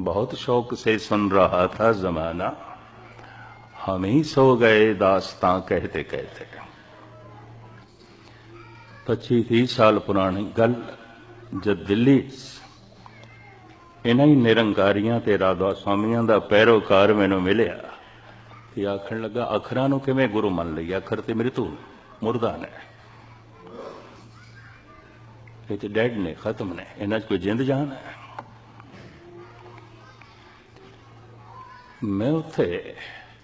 बहुत शौक से सुन रहा था जमाना, हम ही सो गए दास्तां कहते कहते। 25-30 साल पुरानी गल, जब दिल्ली इन्हां ही निरंकारियां ते राधा स्वामियां दा पैरोकार मैनू मिलिया ते आखण लगा अखरां नूं किवें गुरु मन लईए, अखर ते मृत्यु मुर्दा ने, ये तो डेड ने, खत्म ने, इन्हां च कोई जिंद जान है। मैं उत्थे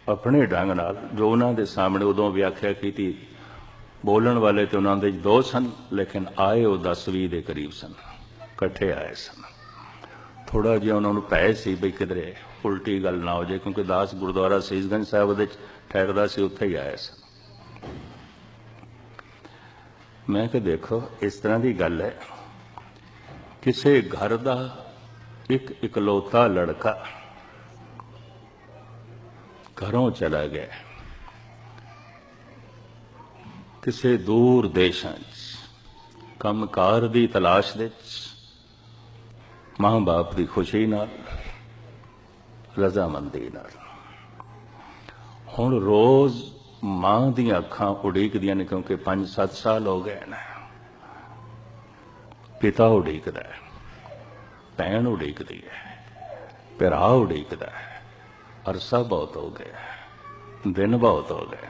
अपने ढंग नाल जो उन्हां दे सामने उदों व्याख्या की, बोलन वाले तो उन्हां दे 2 सन, लेकिन आए वो 10-20 के करीब सन, कट्ठे आए सन। थोड़ा जिहा उन्होंने भय सी बई किधरे उल्टी गल ना हो जाए, क्योंकि दास गुरुद्वारा सीसगंज साहब दे ठहरदा सी, उत्थे ही आए सन। मैं कि देखो इस तरह की गल है, किसी घर का एक इकलौता लड़का घरों चला गया, किसी दूर देशां कमकार की तलाश दे, मां बाप की खुशी नाल, रजामंदी नाल। हुण रोज मां दी अखां उड़ीकदियां ने, क्योंकि 5-7 साल हो गए ने। पिता उड़ीकदा है, भैन उड़ीकदी है, भरा उड़ीकदा है। अरसा बहुत हो गया, दिन बहुत हो गए।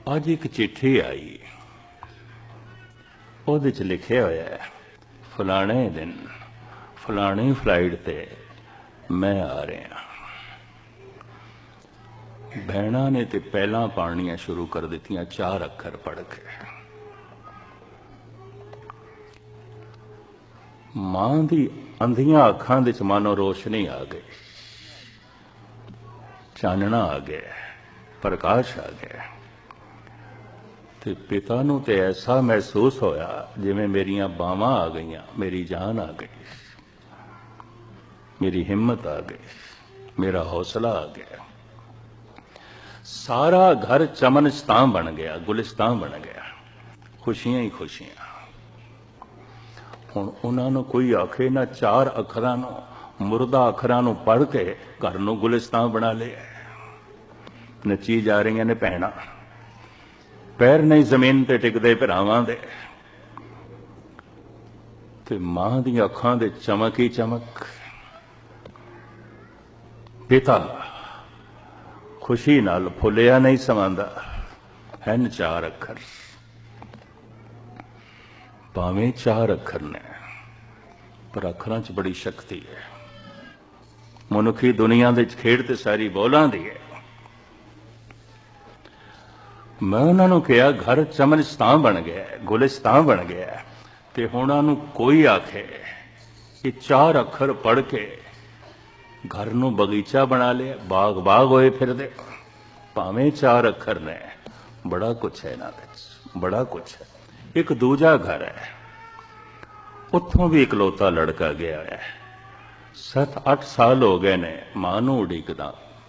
अज एक चिट्ठी आई, उहदे च लिखिया होया है, फलाने दिन फलानी फ्लाइट ते मैं आ रहा। भैणा ने तो पहला पानियां शुरू कर दित्तियां 4 अखर पढ़ के। मां दी अंधियां अखां दे च मानो रोशनी आ गई, चानना आ गया, प्रकाश आ गया। ते पिता नूं ते ऐसा महसूस होया जिवें मेरियां बावां आ गईयां, मेरी जान आ गई, मेरी हिम्मत आ गई, मेरा हौसला आ गया। सारा घर चमनस्तान बन गया, गुलिस्तान बन गया, खुशियां ही खुशियां। हुण उन्हां नूं कोई आखे ना 4 अखरां नूं, मुर्दा अखरां नूं पढ़ के घर नूं गुलिस्तान बना लिया। नची जा रही ने भैणां, पैर नहीं जमीन ते टिकदे भरावां दे, ते मां दी अखां दे चमक ही चमक। पिता खुशी नाल फुलिया नहीं समांदा, हैन 4 अखर, भावें 4 अखर ने, पर अखरां च बड़ी शक्ति है। मनुखी दुनिया दे खेड ते सारी बोलां दी है। मैं उन्होंने कहा घर चमनस्तान बन गया, गुलिस्तान बन गया, ते हुण उन्होंने कोई आखे कि 4 अखर पढ़ के घर नूं बगीचा बना लिया, बाग बाग होए फिरदे। भावें 4 अखर ने, बड़ा कुछ है इन्हां विच, बड़ा कुछ है। एक दूजा घर है, उत्थों भी इकलौता लड़का गया है। 7-8 साल हो गए ने मां नूं उड़ीकदा,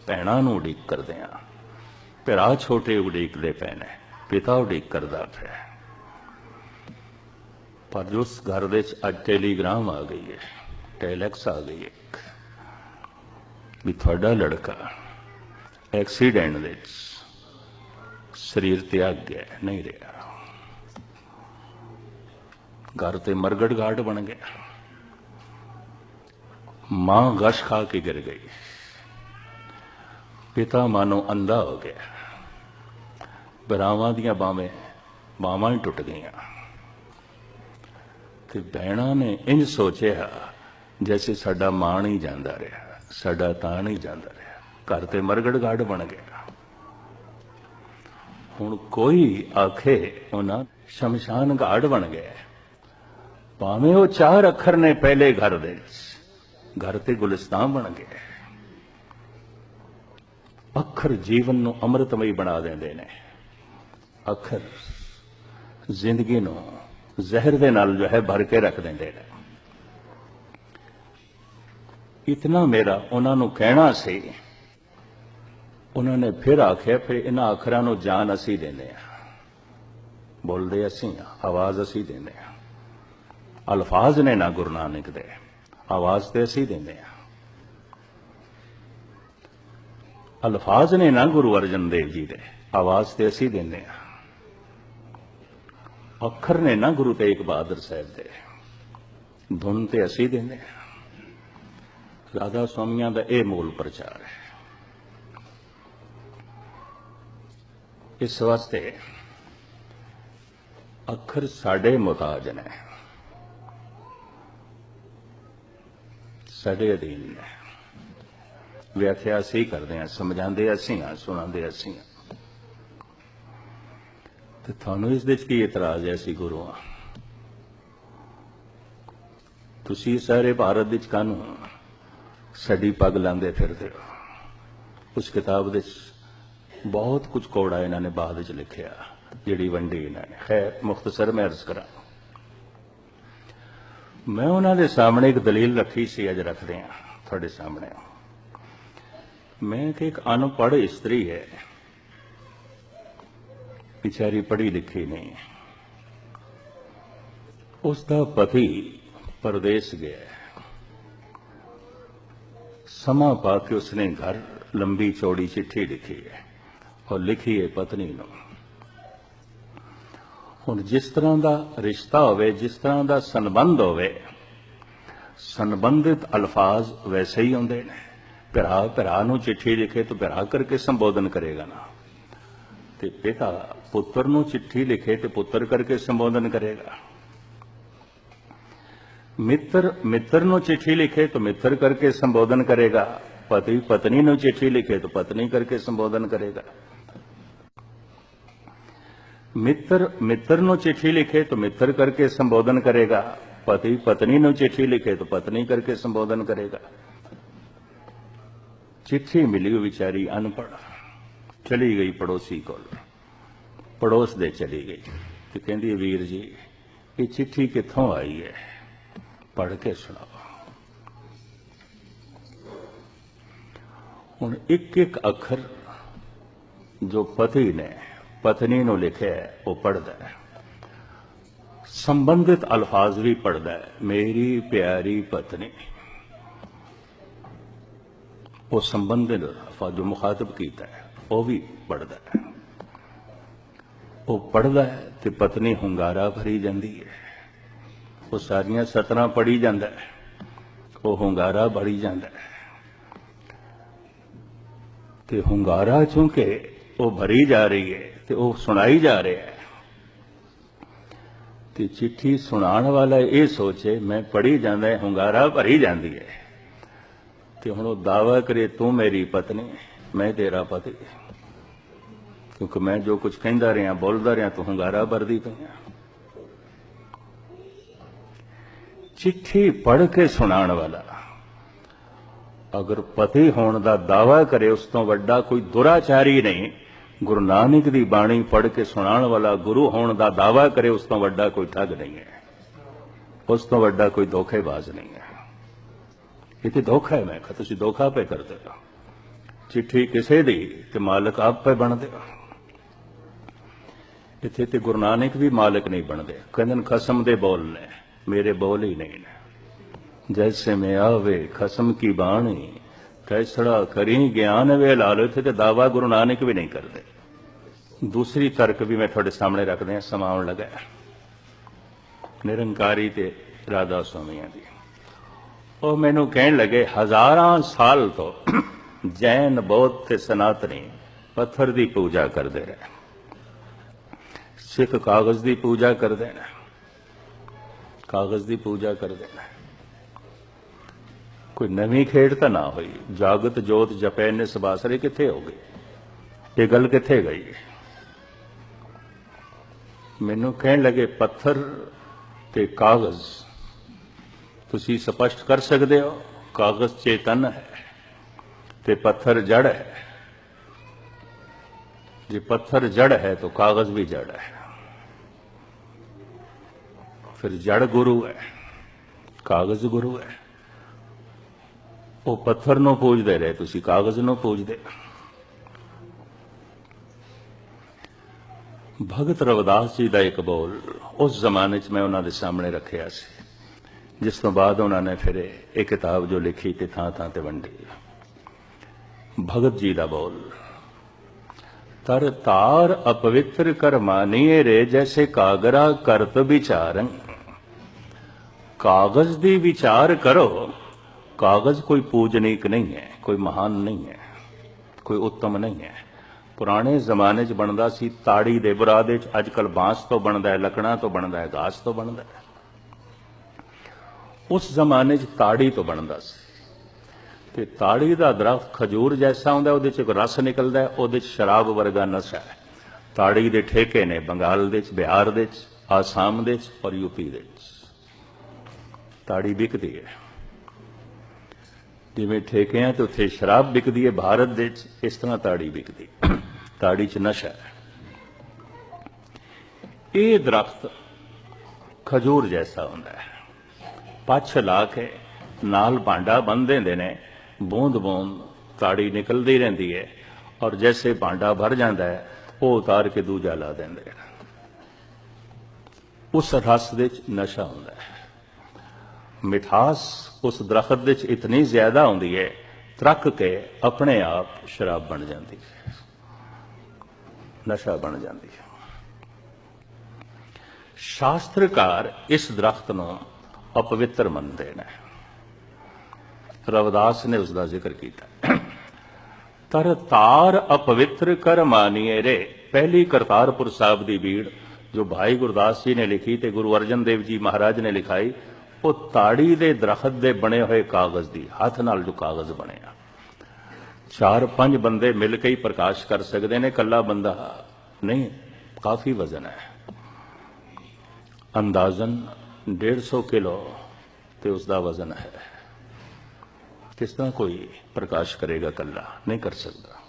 भैणां नूं उड़ीक करदियां, भरा छोटे उड़ीकदे पे ने, पिता उड़ीक करदा पिया। पर उस घर दे अज टेलीग्राम आ गई है, टेलैक्स आ गई है भी तुहाडा लड़का एक्सीडेंट दे शरीर त्याग गया, नहीं रहा। घर ते मरगड़ गार्ड बन गया। मां गश खा के गिर गई, पिता मानो अंधा हो गया, भरावां दियां बावां ही टुट गईयां। ते भैणां ने इंज सोचिया जैसे साडा मान ही जांदा रहा, साडा तान ही जांदा रहा। घर ते मरगड़ गार्ड बन गया। हुण कोई आखे उन्हां शमशान घाट बन गया। भावें वो 4 अखर ने पहले घर दे, घर ते गुलिस्तान बन गया। अखर जीवन नूं अमृतमई बना देंदे ने। अखर जिंदगी नूं जहर दे नाल जो है भर के रख देंदे ने। इतना मेरा उन्हां नूं कहना सी, उन्होंने फिर आख्या फिर इन्हां अखरां नूं जान असी देने, बोलदे असी आवाज असी देने। अल्फाज ने ना गुरु नानक दे, आवाज तो असी देंगे। अल्फाज ने ना गुरु अर्जन देव जी दे, आवाज तो असी देंगे। अखर ने ना गुरु तेग बहादुर साहब दे, धुन तो असी देंगे। राधा स्वामिया का यह मूल प्रचार है। इस वास्ते अखर साडे मुताज ने, साडे अधीन ने। व्याख्या असी करते हैं, समझाते असी हाँ, सुनाते असी हाँ। तो थानू इस दे की इतराज है? असी गुरु हाँ, तुसी सारे भारत विच कानू साडी पग लांदे फिरदे हो। उस किताब दे बहुत कुछ कौड़ा इन्होंने बाद च लिखिया, जिहड़ी वंडी इन्होंने। खैर मुख्तसर मैं अर्ज करा, मैं उन्होंने सामने एक दलील रखी सी, अज रखते हैं थोड़े सामने। मैं कि एक अनपढ़ स्त्री है, बेचारी पढ़ी लिखी नहीं, उसका पति परदेश गया, समा पाके उसने घर लंबी चौड़ी चिट्ठी लिखी है और लिखी है पत्नी नूं। हुण जिस तरह का रिश्ता होवे, जिस तरह का संबंध होवे, संबंधित अल्फाज वैसे ही होंदे ने। भरा भरा नूं चिट्ठी लिखे तो भरा करके संबोधन करेगा ना, ते पिता पुत्र नूं चिट्ठी लिखे तो पुत्र करके संबोधन करेगा। मित्र मित्र नूं चिट्ठी लिखे तो मित्र करके संबोधन करेगा। पति पत्नी नूं चिट्ठी लिखे तो पत्नी करके संबोधन करेगा। मित्र मित्र नूं चिट्ठी लिखे तो मित्र करके संबोधन करेगा। पति पत्नी नूं चिट्ठी लिखे तो पत्नी करके संबोधन करेगा। चिट्ठी मिली बेचारी अनपढ़, चली गई पड़ोसी को, पड़ोस दे चली गई तो कहती वीर जी ये चिट्ठी कित्थों आई है, पढ़ के सुनाओ। हुण एक एक अखर जो पति ने पत्नी नूं लिखिया है वो पढ़दा है, संबंधित अल्फाज भी पढ़दा है। मेरी प्यारी पत्नी, वो संबंधित अल्फाज जो मुखातब कीता है वो भी पढ़दा है। वो पढ़दा है तो पत्नी हुंगारा भरी जाती है, वो सारियां सतरां पढ़ी जाता है, वो हुंगारा भरी जाता है। ते हुंगारा चूंकि वो भरी जा रही है तो वो सुनाई जा रहा है, तो चिट्ठी सुनाने वाला ये सोचे मैं पढ़ी जाता है, हुंगारा भरी जाती है, तो हुण वो दावा करे तू मेरी पत्नी मैं तेरा पति, क्योंकि मैं जो कुछ कहता रहा बोलता रहा तो हुंगारा भरदी पई। चिट्ठी पढ़ के सुनाने वाला अगर पति होने का दावा करे, उस तो वड्डा कोई दुराचारी नहीं। गुरु नानक की बाणी पढ़ के सुनाने वाला गुरु होने का दावा करे, उस तो वड्डा कोई ठग नहीं है, उस तो वड्डा कोई धोखेबाज नहीं है। ये तो धोखा है। मैं कहा तुसीं धोखा पे करते हो। चिट्ठी किसे दी ते मालक आप पे बनते हो। इत्थे ते गुरु नानक भी मालिक नहीं बनते, कहंदे खसम दे बोल ने, मेरे बोल ही नहीं ने। जैसे में आवे खसम की बाणी, कैसड़ा करी ज्ञान वे लालो। थे तो दावा गुरु नानक भी नहीं करते। दूसरी तर्क भी मैं थोड़े सामने रख दें, समाउन लगा निरंकारी ते राधा स्वामिया दी। और मैनू कहन लगे हजारां साल तो जैन बौद्ध ते सनातनी पत्थर की पूजा करते रहे, सिख कागज की पूजा कर देना, कागज की पूजा कर देना। कोई नवी खेड तो ना हुई। जागत जोत जपै ने सबासरे किथे हो गई, ये गल किथे गई। मैनू कहन लगे पत्थर ते कागज तुसी स्पष्ट कर सकते हो। कागज चेतन है ते पत्थर जड़ है। जे पत्थर जड़ है तो कागज भी जड़ है। फिर जड़ गुरु है, कागज गुरु है। वो पत्थर नूं पूजदे रहे, तुसी कागज नूं पूजदे। भगत रविदास जी का एक बोल उस जमाने च मैं उन्होंने सामने रखिया सी। जिस तो बाद उन्होंने फिर एक किताब जो लिखी ते थां थां ते वंडी। भगत जी दा बोल, तर तार अपवित्र कर मानिए रे, जैसे कागरा करत विचारन। कागज दी विचार करो। कागज कोई पूजनीक नहीं है, कोई महान नहीं है, कोई उत्तम नहीं है। पुराने जमाने च बनदा सी ताड़ी दे बुरादे च, अजकल बांस तो बनदा है, लकड़ा तो बनदा है, घास तो बनदा है। उस जमाने च ताड़ी तो बनदा सी ते ताड़ी दा दरख्त खजूर जैसा हुंदा, उहदे च एक रस निकलदा है, उहदे च शराब वर्गा नशा है। ताड़ी दे ठेके ने बंगाल दे च, बिहार दे च, आसाम दे च और यूपी दे च। ताड़ी बिकदी है, जिवें ठेकियां ते उत्थे शराब बिकदी है भारत दे च, इस तरह ताड़ी बिकदी। ताड़ी च नशा है। ये दरख्त खजूर जैसा हुंदा है, पछ ला के नाल भांडा बन देंदे ने, बूंद बूंद ताड़ी निकलती रहती है, और जैसे भांडा भर जाता है वो उतार के दूजा ला देंदे। उस रस दे च नशा हुंदा है। मिठास उस दरख्त दे च इतनी ज्यादा हुंदी है, त्रक के अपने आप शराब बन जाती है, नशा बन जाती है। शास्त्रकार इस दरख्त नूं अपवित्र मनते हैं। रविदास ने उसका जिक्र किया। तर तार अपवित्र कर मानिए रे, पहली करतारपुर साहब की भीड़ जो भाई गुरदास जी ने लिखी ते गुरु अर्जन देव जी महाराज ने लिखाई, वो ताड़ी दे दरख्त दे बने हुए कागज दी, हाथ नाल जो कागज बने, 4-5 बंदे मिल के ही प्रकाश कर सकते हैं, कला बंदा नहीं। काफी वजन है, अंदाजन 150 किलो ते उसका वजन है। किस तरह कोई प्रकाश करेगा, कला नहीं कर सकता।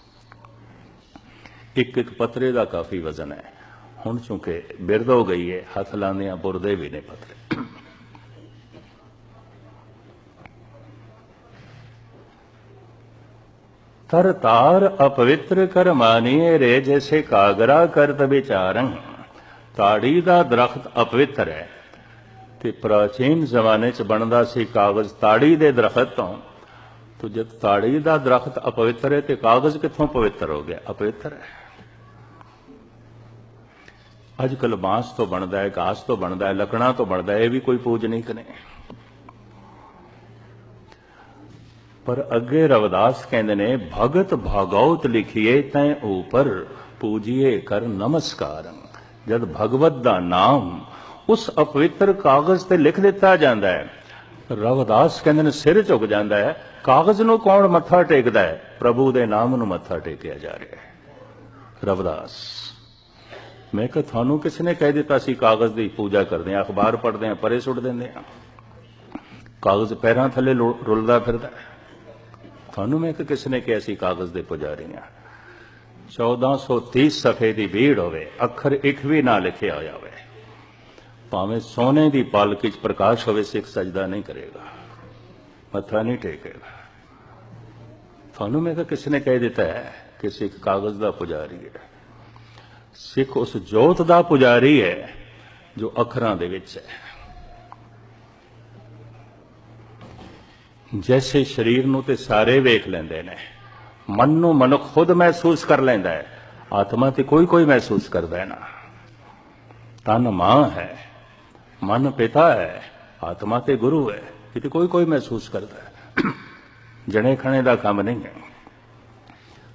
एक एक पत्रे का काफी वजन है। हुण चूंकि बिरद हो गई है, हाथ लाने बुरदे भी ने पत्रे। तर तार अपवित्र कर मानिए रे, जैसे कागरा करत विचारं। ताड़ी का दरख्त अपवित्र है, ते प्राचीन जमाने च बनदा सी कागज ताड़ी दे दरख्त तो जब ताड़ी का दरख्त अपवित्र है तो कागज कित्थों पवित्र हो गया? अपवित्र है। अजकल बांस तो बनता है, घास तो बनता है, लकड़ा तो बनता है, यह भी कोई पूजनीक नहीं। पर अगे रविदास कहते ने, भगत भागवत लिखिए तैं ऊपर, पूजिए कर नमस्कार। जब भगवत दा नाम उस अपवित्र कागज ते लिख दिता जाता है, रविदास कहते ने सिर झुक जाता है। कागज नूं कौन मत्था टेकदा है? प्रभु दे नाम नूं मत्था टेकिया जा रहा है। रविदास, मैं कहा थानू किसने कह दिता सी कागज की पूजा करते हैं, अखबार पढ़ते हैं, परे सुट देंगे, कागज पैरों थले रुलदा फिरदा है। थानू मैं कहा किसने कहा सी कागज के पुजारी हैं? 1430 सफे की भीड़ होवे, अखर एक भी ना लिखिया होया होवे, भावें सोने की पालकी च प्रकाश होवे, सिख सजदा नहीं करेगा, मत्था नहीं टेकेगा। थानू मैं कहा किसने कह दिता है कि सिख कागज का पुजारी है? सिख उस जोत का पुजारी है जो अखरां दे विच है। जैसे शरीर नूं ते सारे वेख लेंदे ने, मन नूं मनुख खुद महसूस कर लेंदा है, आत्मा ते कोई कोई महसूस करदा है ना। तन मां है, मन पिता है, आत्मा ते गुरु है, ये कोई कोई महसूस करता है। जने खने का काम नहीं है।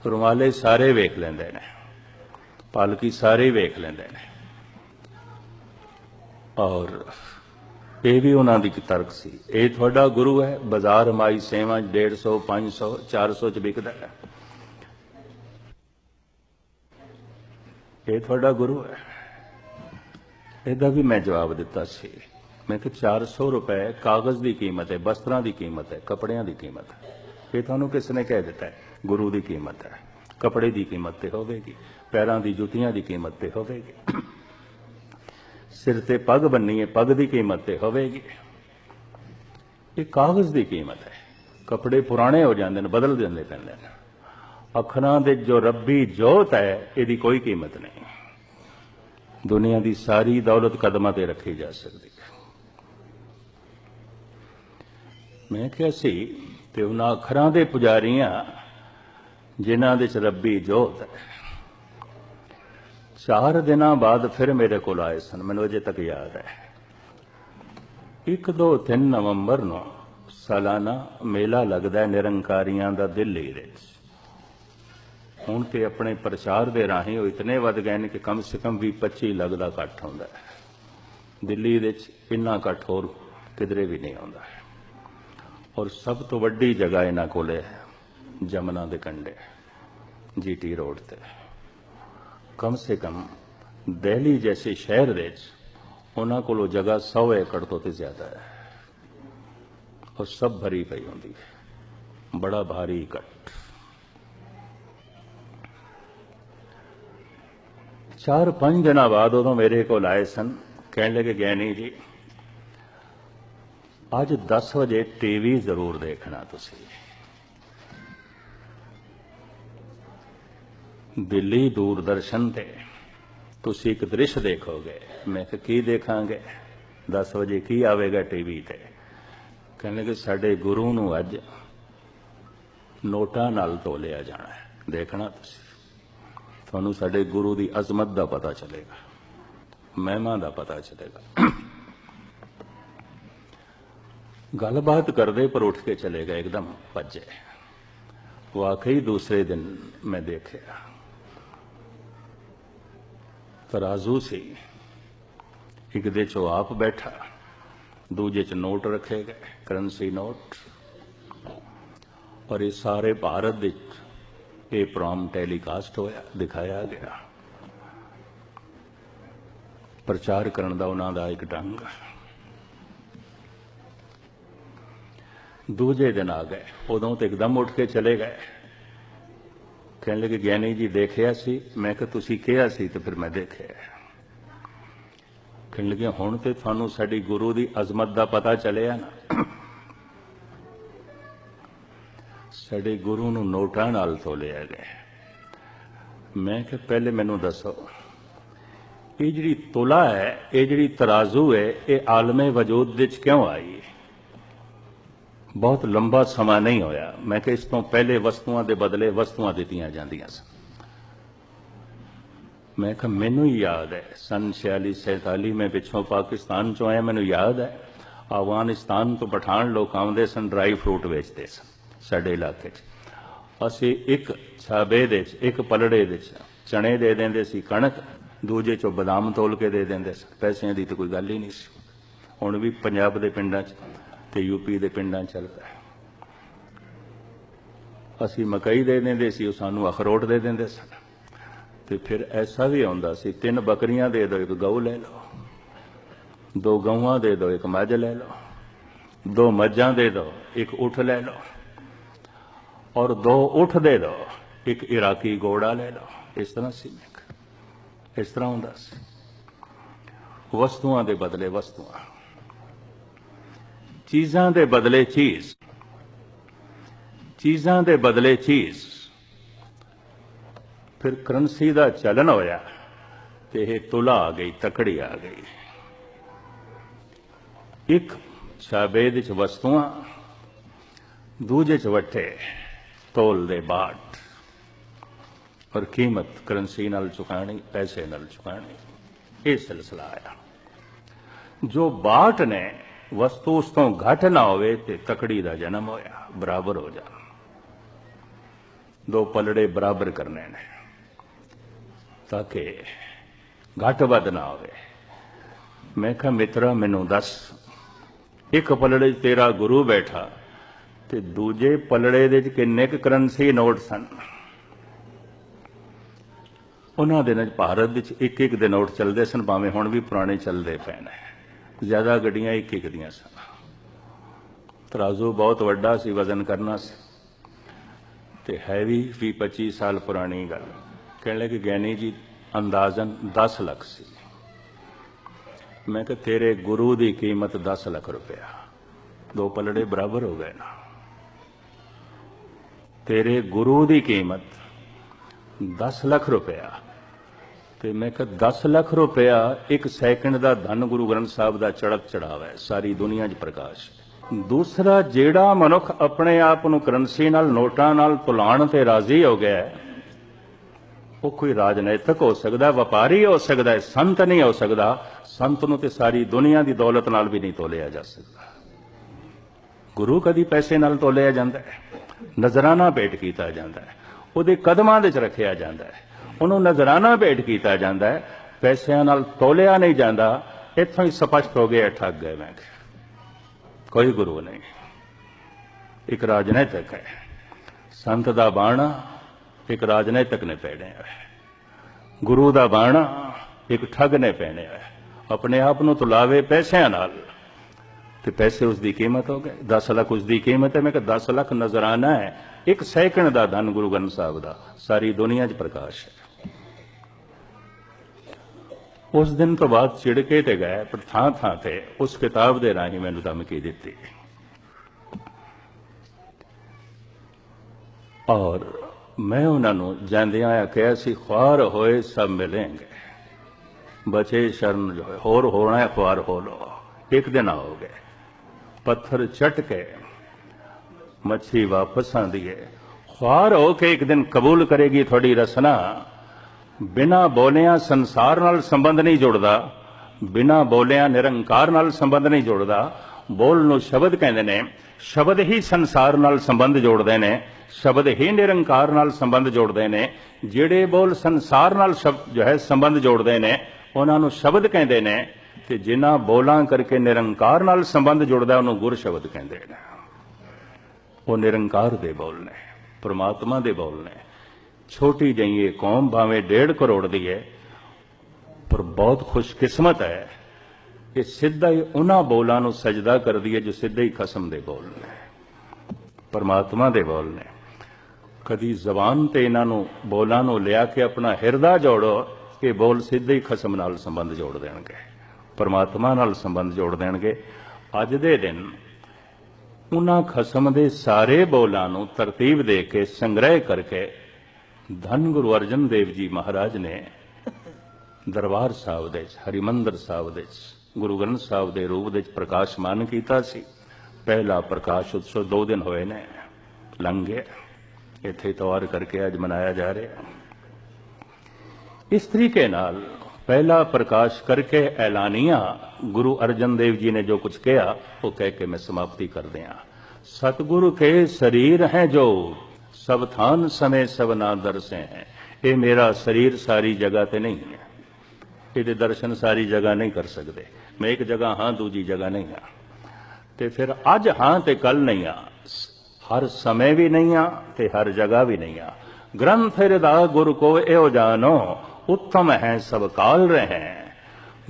रुमाले सारे वेख लेंदे ने, पालकी सारे वेख लेंदे ने, और ये भी उन्होंने की तर्क सी, ये थोड़ा गुरु है, बाजार माई सेवा 150, 500, 400 च बिकदा है, ये थोड़ा गुरु है। ਇਹਦਾ भी मैं जवाब दिता सी। मैं कि 400 रुपए कागज की कीमत है, वस्त्रां की कीमत है, कपड़ियां की कीमत है। ये थानू किसने कह दिता है? गुरु की कीमत है। कपड़े की कीमत तो होगी, पैरों की जुतियां की कीमत तो होगी, सिर ते पग बन्नी है, पग की कीमत तो होगी। ये कागज की कीमत है। कपड़े पुराने हो जाते हैं, बदल देने पैंदे ने। अखरां दे जो रब्बी जोत है, इसकी कोई कीमत नहीं। दुनिया की सारी दौलत कदमां ते रखी जा सकती है। मैं क्या सी ते उन्हां अखरां दे पुजारियां जिन्हां दे च रब्बी जोत है। 4 दिनां बाद फिर मेरे कोल आए सन, मैनूं अजे तक याद है। 1, 2, 3 नवंबर नूं सालाना मेला लगदा है निरंकारियां दा दिल्ली दे विच। हुण ते अपने प्रचार दे राहीं वो इतने वध गए ने कि कम से कम 20-25 लगदा इकट्ठ हुंदा है। दिल्ली दे विच इन्ना इकट्ठ होर किधरे भी नहीं आउंदा है। और सब तो वड्डी जगह इन्हां कोले है जमुना दे कंढे GT रोड ते। कम से कम दिल्ली जैसे शहर दे विच उन्हां कोलों जगह 100 एकड़ तो ते ज्यादा है और सब भरी पई होंदी है, बड़ा भारी इकट्ठ। 4-5 दिन बाद उदों मेरे को आए सन, कहने लगे ज्ञानी जी अज 10 बजे टीवी जरूर देखना तुसी। दिल्ली दूरदर्शन ते तुसी एक दृश्य देखोगे। मैं कहा की देखांगे, 10 बजे की आवेगा टीवी ते? कहने लगे साडे गुरु नूं अज नोटां नाल तोलिया जाना है, देखना तुसी। तुहानूं साडे गुरु दी अजमत दा पता चलेगा, महिमा दा पता चलेगा। गलबात करदे पर उठ के चले गए, एकदम भजे। वाकई दूसरे दिन मैं देखा तराजू सी, एक दे चो आप बैठा, दूजे च नोट रखे गए, करंसी नोट। और ये सारे भारत दे ये प्रोग्राम टेलीकास्ट होया, दिखाया गया। प्रचार करने का उन्हां दा एक ढंग। दूजे दिन आ गए, उदों तो एकदम उठ के चले गए। कहने लगे ज्ञानी जी देखिया सी। मैं कहा तुसी कहा सी तो फिर मैं देखिया। कहने लगे हुण ते तुहानूं साडी गुरु दी अजमत दा पता चलिया ना। साडे गुरु नूं नोटां नाल तोलिया गया। मैं कहा पहले मैनूं दसो ये जिहड़ी तुला है, ये जिहड़ी तराजू है, ये आलमे वजूद विच क्यों आई? बहुत लंबा समा नहीं होया। मैं कि इस तो पहले वस्तुआं दे बदले वस्तुआं दित्तियां जांदियां सन। मैं कहा मैनू ही याद है सन 46-47 में पिछों पाकिस्तान चो आया, मैनू याद है अफगानिस्तान तो पठान लोग आउंदे सन, ड्राई फ्रूट बेचते सन साडे इलाके च। असीं एक छाबे दे एक पलड़े दे चने दे देंदे सी, कणक, दूजे चो बादाम तोल के दे देंदे सन। पैसिਆਂ ਦੀ तो कोई गल ही नहीं सी। हुण भी पंजाब दे पिंडां च ते यूपी दे पिंडां चलदा है। असीं मकई दे देंदे सी, सानू अखरोट दे देंदे सन। ते फिर ऐसा भी आउंदा सी 3 बकरियां दे दो, 1 गऊ ले लो, 2 गऊआं दे दो, 1 मझ ले लो, 2 मझां दे दो, 1 ऊठ ले लो, और 2 ऊठ दे दो, 1 इराकी घोड़ा ले लो। इस तरह सी, इस तरह हुंदा सी। वस्तुआं दे बदले वस्तुआं, चीज़ां दे बदले चीज़, चीज़ां दे बदले चीज़। फिर करंसी दा चलन होया ते ये तुला आ गई, तकड़ी आ गई। एक छाबेद च वस्तुआं, दूजे च वट्ठे तोल दे बाट, और कीमत करंसी नाल चुकानी, पैसे नाल चुकानी। ये सिलसिला आया। जो बाट ने वस्तु उस तो घट ना होवे ते तकड़ी दा जन्म होया, बराबर हो जा। 2 पलड़े बराबर करने ने ताकि घट वध ना होवे। मैं कहा मित्रा मैनू दस, एक पलड़े तेरा गुरु बैठा ते दूजे पलड़े दे किन्ने क करंसी नोट सन? उन्हां दिनां भारत विच 1-1 दे नोट चलदे सन, भावें हुण भी पुराने चलदे पए ने। ज्यादा गड्डियां 1-1 दियां सन। तराजू बहुत वड्डा सी, वजन करना सी ते है भी 20-25 साल पुरानी गल। कहने लगे ज्ञानी जी अंदाजन 10 लाख सी। मैं कहा तेरे गुरु की कीमत 10 लाख रुपया, 2 पलड़े बराबर हो गए ना। तेरे गुरु की कीमत 10 लाख रुपया, तो मैं कहा 10 लाख रुपया 1 सैकंड का धन गुरु ग्रंथ साहब का चढ़त चढ़ावा है, सारी दुनिया च प्रकाश है। दूसरा, जेड़ा मनुख अपने आप ਨੂੰ ਕਰੰਸੀ ਨਾਲ ਨੋਟਾਂ ਨਾਲ ਤੁਲਾਣ ਤੇ ਰਾਜ਼ੀ ਹੋ ਗਿਆ ਉਹ ਕੋਈ ਰਾਜਨੀਤਿਕ ਹੋ ਸਕਦਾ, ਵਪਾਰੀ ਹੋ ਸਕਦਾ, ਸੰਤ ਨਹੀਂ ਹੋ ਸਕਦਾ। ਸੰਤ ਨੂੰ ਤੇ ਸਾਰੀ ਦੁਨੀਆ ਦੀ ਦੌਲਤ ਨਾਲ ਵੀ ਨਹੀਂ ਤੋਲਿਆ ਜਾ ਸਕਦਾ। ਗੁਰੂ ਕਦੀ ਪੈਸੇ ਨਾਲ ਤੋਲਿਆ ਜਾਂਦਾ ਹੈ, ਨਜ਼ਰਾਨਾ ਭੇਟ ਕੀਤਾ ਜਾਂਦਾ ਹੈ, ਉਹਦੇ ਕਦਮਾਂ ਦੇ 'ਚ ਰੱਖਿਆ ਜਾਂਦਾ ਹੈ, ਉਹਨੂੰ ਨਜ਼ਰਾਨਾ ਭੇਟ ਕੀਤਾ ਜਾਂਦਾ ਹੈ, ਪੈਸਿਆਂ ਨਾਲ ਤੋਲਿਆ ਨਹੀਂ ਜਾਂਦਾ। ਇੱਥੋਂ ਹੀ ਸਪਸ਼ਟ ਹੋ ਗਿਆ ਠੱਗ ਗਏ। ਮੈਂ ਕਿਹਾ ਕੋਈ ਗੁਰੂ ਨਹੀਂ, ਇੱਕ ਰਾਜਨੀਤਿਕ ਹੈ। ਸੰਤ ਦਾ ਬਾਣਾ ਇੱਕ ਰਾਜਨੀਤਿਕ ਨੇ ਪਹਿਨਿਆ ਹੈ, ਗੁਰੂ ਦਾ ਬਾਣਾ ਇੱਕ ਠੱਗ ਨੇ ਪਹਿਨਿਆ ਹੈ। ਆਪਣੇ ਆਪ ਨੂੰ ਤੁਲਾਵੇ ਪੈਸਿਆਂ ਨਾਲ ਤੇ ਪੈਸੇ ਉਸ ਦੀ ਕੀਮਤ ਹੋ ਗਏ। 10 ਲੱਖ ਉਸ ਦੀ ਕੀਮਤ ਹੈ। ਮੈਂ ਕਿਹਾ 10 ਲੱਖ ਨਜ਼ਰਾਨਾ ਹੈ, 1 ਸੈਕਿੰਡ ਦਾ ਧਨ ਗੁਰੂ ਗ੍ਰੰਥ ਸਾਹਿਬ ਦਾ, ਸਾਰੀ ਦੁਨੀਆ 'ਚ ਪ੍ਰਕਾਸ਼ ਹੈ। ਉਸ ਦਿਨ ਤੋਂ ਬਾਅਦ ਚਿੜਕੇ ਤੇ ਗਏ, ਪਰ ਥਾਂ ਥਾਂ ਤੇ ਉਸ ਕਿਤਾਬ ਦੇ ਰਾਹੀਂ ਮੈਨੂੰ ਧਮਕੀ ਦਿੱਤੀ ਔਰ मैं उन्होंने जांदियां कहा सी, ख्वार होए सब मिलेंगे, बचे शरण जो है होर होना है, ख्वार हो लो। एक दिन आओगे, पत्थर चट के मच्छी वापस आती है। ख्वार हो के एक दिन कबूल करेगी थोड़ी रसना। बिना बोलिया संसार नाल संबंध नहीं जुड़ता, बिना बोलिया निरंकार नाल संबंध नहीं जुड़ता। बोल नूं शब्द कहंदे ने, शब्द ही संसार नाल संबंध जोड़ते हैं, शब्द ही निरंकार नाल संबंध जोड़ते हैं। जिहड़े बोल संसार नाल जो है संबंध जोड़ते हैं उन्होंने शब्द कहते हैं, ते जिन्हां बोलां करके निरंकार नाल संबंध जुड़ता है उन्होंने गुर शब्द कहते हैं। वो निरंकार दे बोल ने, परमात्मा दे बोल ने। छोटी जी कौम भावें 1.5 करोड़ दी है, पर बहुत खुशकिस्मत है कि सीधा ही उन्हां बोलां नूं सजदा कर दी है जो सीधे ही खसम दे बोल ने, परमात्मा दे बोल ने। कदी जबान ते इन्हां नूं बोलां नूं लिया के अपना हिरदा जोड़ो, ये बोल सीधे ही खसम नाल संबंध जोड़ देणगे, परमात्मा नाल संबंध जोड़ देणगे। अज दे दिन उन्हां खसम दे सारे बोलां नूं तरतीब दे के संग्रह करके धन गुरु अर्जन देव जी महाराज ने दरबार साहब दे हरिमंदर साहब दे गुरु ग्रंथ साहब दे रूप दे प्रकाशमान कीता सी। पहला प्रकाश उत्सव 2 दिन होए ने, लंघ गया, इत्थे तौर करके अज मनाया जा रहा। इस तरीके नाल पहला प्रकाश करके ऐलानिया गुरु अर्जन देव जी ने जो कुछ कहा वो कह के मैं समाप्ति कर दिया। सतगुरु के शरीर हैं जो सब थान समय सब ना दरसे हैं। ये मेरा शरीर सारी जगह ते नहीं है, ये दर्शन सारी जगह नहीं कर सकते। मैं एक जगह हाँ, दूजी जगह नहीं हाँ, ते फिर अज हाँ ते कल नहीं आ, हर समय भी नहीं आ ते हर जगह भी नहीं आ। ग्रंथ हृदय गुरु को एहो जानो, उत्तम है सब काल रहे।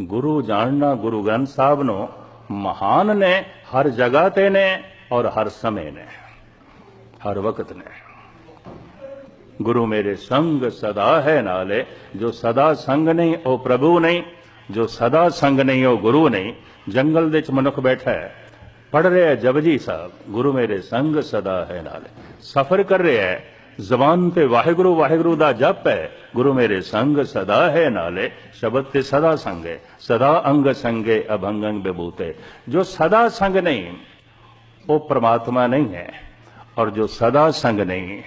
गुरु जानना गुरु ग्रंथ साहब नो महान ने, हर जगह ते ने और हर समय ने, हर वक्त ने। गुरु मेरे संग सदा है नाले, जो सदा संग नहीं वो प्रभु नहीं, जो सदा संग नहीं वो गुरु नहीं। जंगल दे च मनुख बैठा है, पढ़ रहे है जपजी साहब, गुरु मेरे संग सदा है नाले। सफर कर रहे है, जबान पे वाहिगुरु वाहिगुरु दा जप है, गुरु मेरे संग सदा है नाले। शब्द ते सदा संग है, सदा अंग संगे अभंग अंग विभूते। जो सदा संग नहीं वो परमात्मा नहीं है, और जो सदा संग नहीं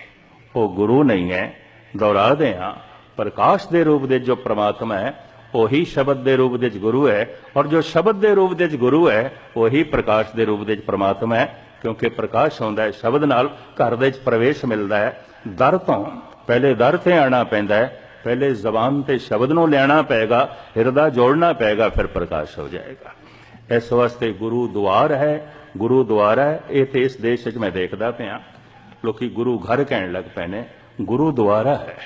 वो गुरु नहीं है। दोहरा दे हाँ, प्रकाश दे रूप दे जो परमात्मा है वही शब्द दे रूप दे गुरु है, और जो शब्द दे रूप दे गुरु है वही प्रकाश दे रूप दे परमात्मा है। क्योंकि प्रकाश होंदा है शब्द नाल, घर दे प्रवेश मिलता है। दर तो पहले दर ते आना पैंदा है, पहले जबान ते शब्द नूं लेना पेगा, हिरदा जोड़ना पेगा, फिर प्रकाश हो जाएगा। इस वास्ते गुरु द्वार है, गुरु द्वार है। ये तो इस देश में मैं देखता पाया, लोग गुरु घर कहने लग पे ने, गुरु द्वारा है।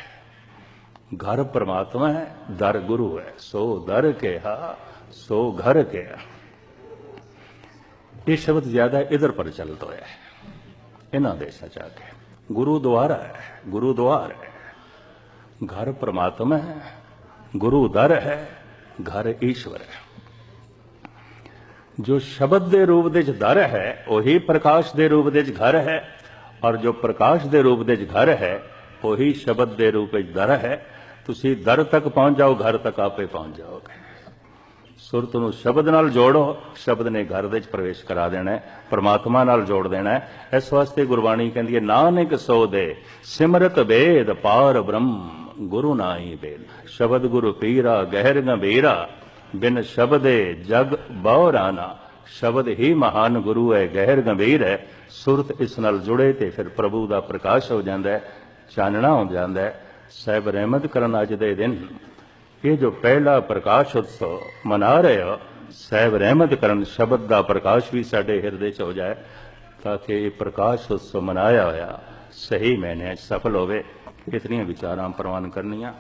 घर परमात्मा है, दर गुरु है। सो दर केहा सो घर केहा। ये शब्द ज्यादा इधर पर चलता है इन्होंने देशा जाके। गुरु द्वारा है, गुरु द्वार है। घर परमात्मा है, गुरु दर है, घर ईश्वर है। जो शब्द दे रूप दे दर है वही प्रकाश दे रूप दे घर है, और जो प्रकाश दे रूप दे घर है वही शब्द दे रूप दर है। तुसी दर तक पहुंच जाओ, घर तक आपे पहुंच जाओगे। ਸੁਰਤ ਨੂੰ ਸ਼ਬਦ ਨਾਲ ਜੋੜੋ, ਸ਼ਬਦ ਨੇ ਘਰ ਦੇ ਵਿੱਚ ਪ੍ਰਵੇਸ਼ ਕਰਾ ਦੇਣਾ ਹੈ, ਪਰਮਾਤਮਾ ਨਾਲ ਜੋੜ ਦੇਣਾ ਹੈ। ਇਸ ਵਾਸਤੇ ਗੁਰਬਾਣੀ ਕਹਿੰਦੀ ਹੈ, ਨਾਨਕ ਸੋ ਦੇ ਸਿਮਰਤ ਵੇਦ ਪਾਰ ਬ੍ਰਹਮ ਗੁਰੂ ਨਾਹੀ ਬੇਦ। ਸ਼ਬਦ ਗੁਰੂ ਪੀਰਾ ਗਹਿਰ ਗੰਭੀਰਾ, ਬਿਨ ਸ਼ਬਦੇ ਜਗ ਬਹੁ ਰਾਨਾ। ਸ਼ਬਦ ਹੀ ਮਹਾਨ ਗੁਰੂ ਹੈ, ਗਹਿਰ ਗੰਭੀਰ ਹੈ। ਸੁਰਤ ਇਸ ਨਾਲ ਜੁੜੇ ਤੇ ਫਿਰ ਪ੍ਰਭੂ ਦਾ ਪ੍ਰਕਾਸ਼ ਹੋ ਜਾਂਦਾ ਹੈ, ਚਾਨਣਾ ਹੋ ਜਾਂਦਾ ਹੈ। ਸਾਹਿਬ ਰਹਿਮਤ ਕਰਨ ਅੱਜ ਦੇ ਦਿਨ ਇਹ ਜੋ ਪਹਿਲਾ ਪ੍ਰਕਾਸ਼ ਉਤਸਵ ਮਨਾ ਰਹੇ ਹੋ, ਸਾਹਿਬ ਰਹਿਮਤ ਕਰਨ ਸ਼ਬਦ ਦਾ ਪ੍ਰਕਾਸ਼ ਵੀ ਸਾਡੇ ਹਿਰਦੇ 'ਚ ਹੋ ਜਾਏ, ਤਾਂ ਕਿ ਇਹ ਪ੍ਰਕਾਸ਼ ਉਤਸਵ ਮਨਾਇਆ ਹੋਇਆ ਸਹੀ ਮਾਇਨੇ 'ਚ ਸਫਲ ਹੋਵੇ। ਇਤਨੀਆਂ ਵਿਚਾਰਾਂ ਪ੍ਰਵਾਨ ਕਰਨੀਆਂ।